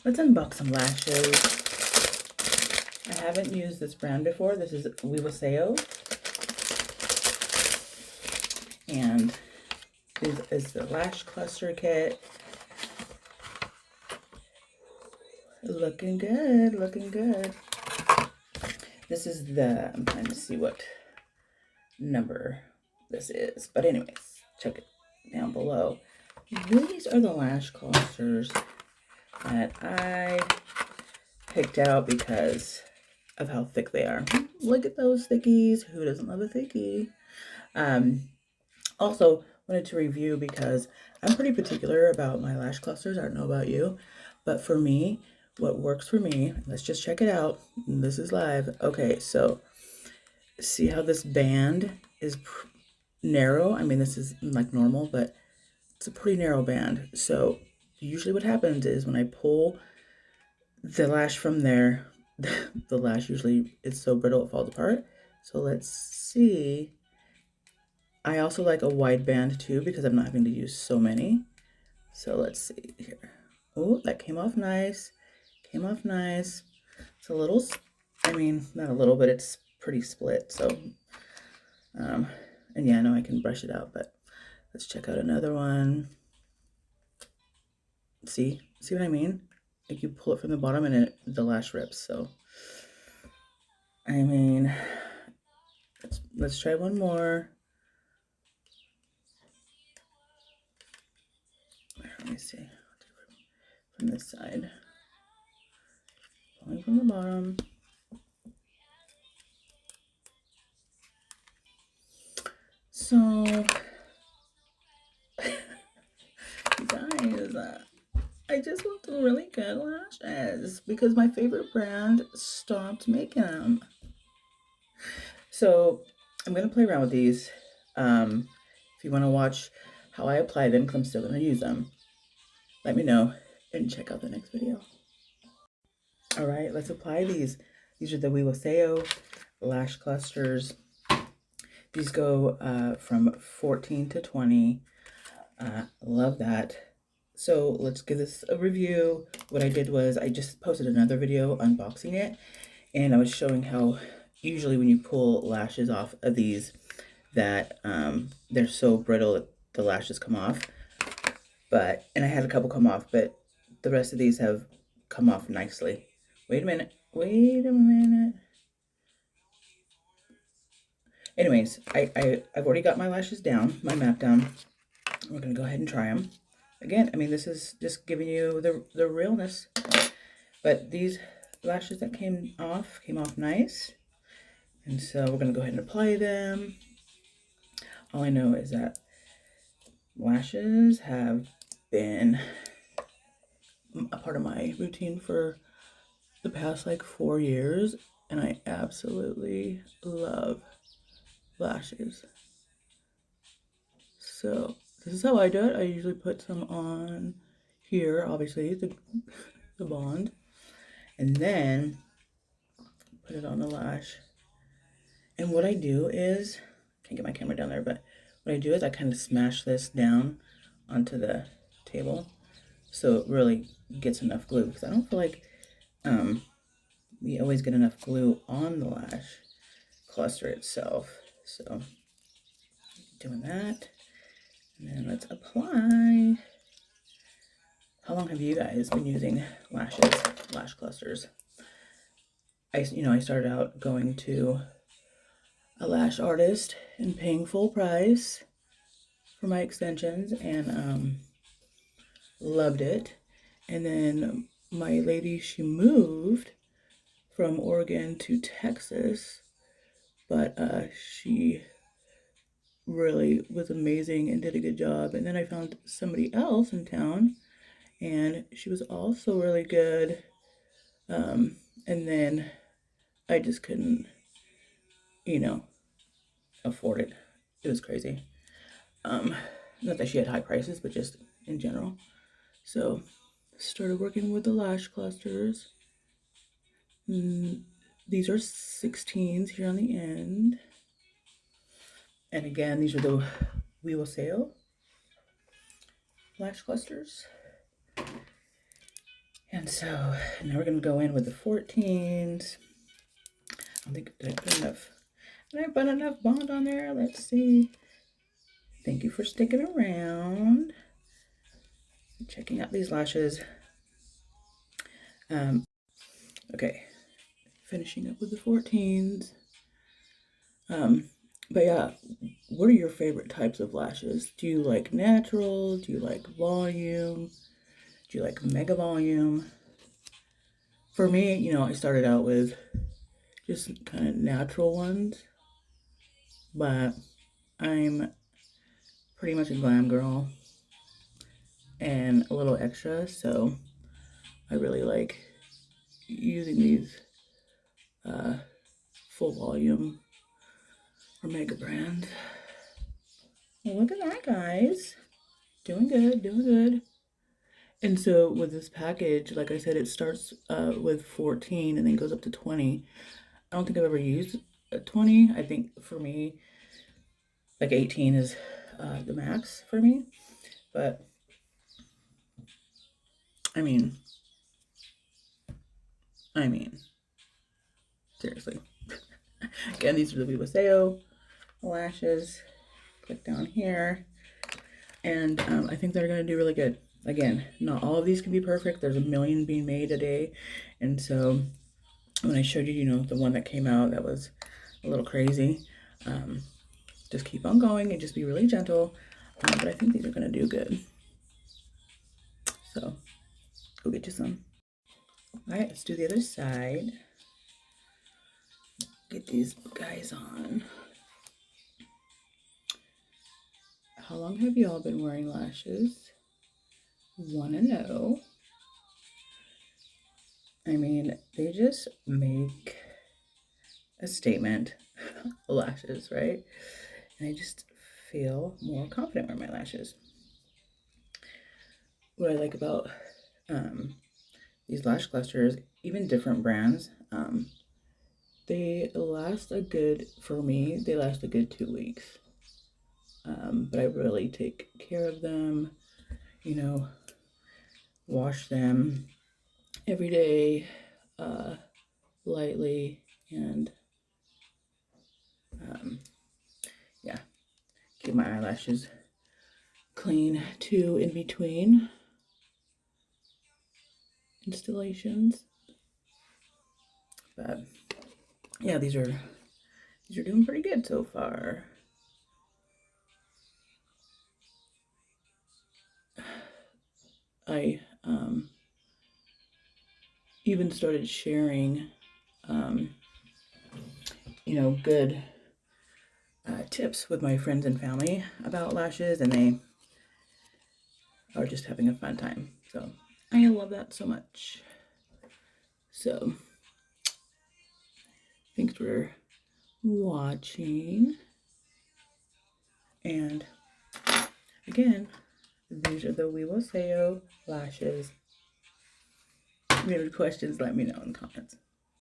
let's unbox some lashes. I haven't used this brand before. This is Wiwaseo. And this is the lash cluster kit. Looking good, looking good. This is the, I'm trying to see what number this is. But anyways, check it down below. These are the lash clusters that I picked out because of how thick they are. Look at those thickies. Who doesn't love a thickie? Also wanted to review because I'm pretty particular about my lash clusters. I don't know about you, but for me, what works for me, let's just check it out. This is live. Okay, so see how this band is narrow? I mean, this is like normal, but it's a pretty narrow band. So usually what happens is when I pull the lash from there, the lash usually is so brittle it falls apart. So let's see. I also like a wide band too because I'm not having to use so many. So let's see here. Oh, that came off nice. Came off nice. It's a little, I mean, not a little, but it's pretty split. So, and yeah, I know I can brush it out, but let's check out another one. See what I mean? Like you pull it from the bottom and the lash rips. So, I mean, let's try one more. Let me see. From this side. Pulling from the bottom. So, you guys, I just want some really good lashes because my favorite brand stopped making them. So, I'm going to play around with these. If you want to watch how I apply them, because I'm still going to use them, let me know and check out the next video. All right, let's apply these. These are the Wiwaseo lash clusters. These go from 14 to 20. Love that. So let's give this a review. What I did was I just posted another video unboxing it, and I was showing how usually when you pull lashes off of these that they're so brittle that the lashes come off. And I had a couple come off, but the rest of these have come off nicely. Wait a minute. Anyways, I've already got my lashes down, my map down. We're going to go ahead and try them. Again, I mean, this is just giving you the realness. But these lashes that came off nice. And so we're going to go ahead and apply them. All I know is that lashes have been a part of my routine for the past like 4 years. And I absolutely love lashes. So this is how I do it. I usually put some on here, obviously, the bond, and then put it on the lash. And what I do is, can't get my camera down there, but what I do is I kind of smash this down onto the table so it really gets enough glue, because I don't feel like we always get enough glue on the lash cluster itself. So doing that, and then let's apply. How long have you guys been using lash clusters? I started out going to a lash artist and paying full price for my extensions, and loved it. And then my lady, she moved from Oregon to Texas, but she really was amazing and did a good job. And then I found somebody else in town, and she was also really good. And then I just couldn't, afford it. It was crazy. Not that she had high prices, but just in general. So started working with the lash clusters. These are 16s here on the end. And again, these are the Wiwaseo lash clusters. And And so now we're going to go in with the 14s. I don't think I put enough. Did I put enough bond on there? Let's see. Thank you for sticking around. Checking out these lashes. Okay. Finishing up with the 14s. But yeah, what are your favorite types of lashes? Do you like natural? Do you like volume? Do you like mega volume? For me, you know, I started out with just kind of natural ones, but I'm pretty much a glam girl and a little extra, so I really like using these full volume or mega brand. Well, look at that, guys. Doing good, doing good. And so with this package, like I said, it starts with 14 and then goes up to 20. I don't think I've ever used a 20. I think for me, like 18 is the max for me. But I mean, seriously. Again, these are the Vivaseo lashes. Click down here. And I think they're going to do really good. Again, not all of these can be perfect. There's a million being made a day. And so when I showed you, you know, the one that came out that was a little crazy, just keep on going and just be really gentle. But I think these are going to do good. So go get you some. All right, let's do the other side. Get these guys on. How long have you all been wearing lashes? Wanna know. I mean, they just make a statement. Lashes, right? And I just feel more confident wearing my lashes. What I like about these lash clusters, even different brands, they last a good, for me, they last a good 2 weeks. But I really take care of them, you know, wash them every day, lightly, and yeah, keep my eyelashes clean too in between installations. But yeah, these are doing pretty good so far. I even started sharing, you know, good tips with my friends and family about lashes, and they are just having a fun time. So I love that so much. So thanks for watching. And again, these are the Vivaseo lashes. If you have any questions, let me know in the comments.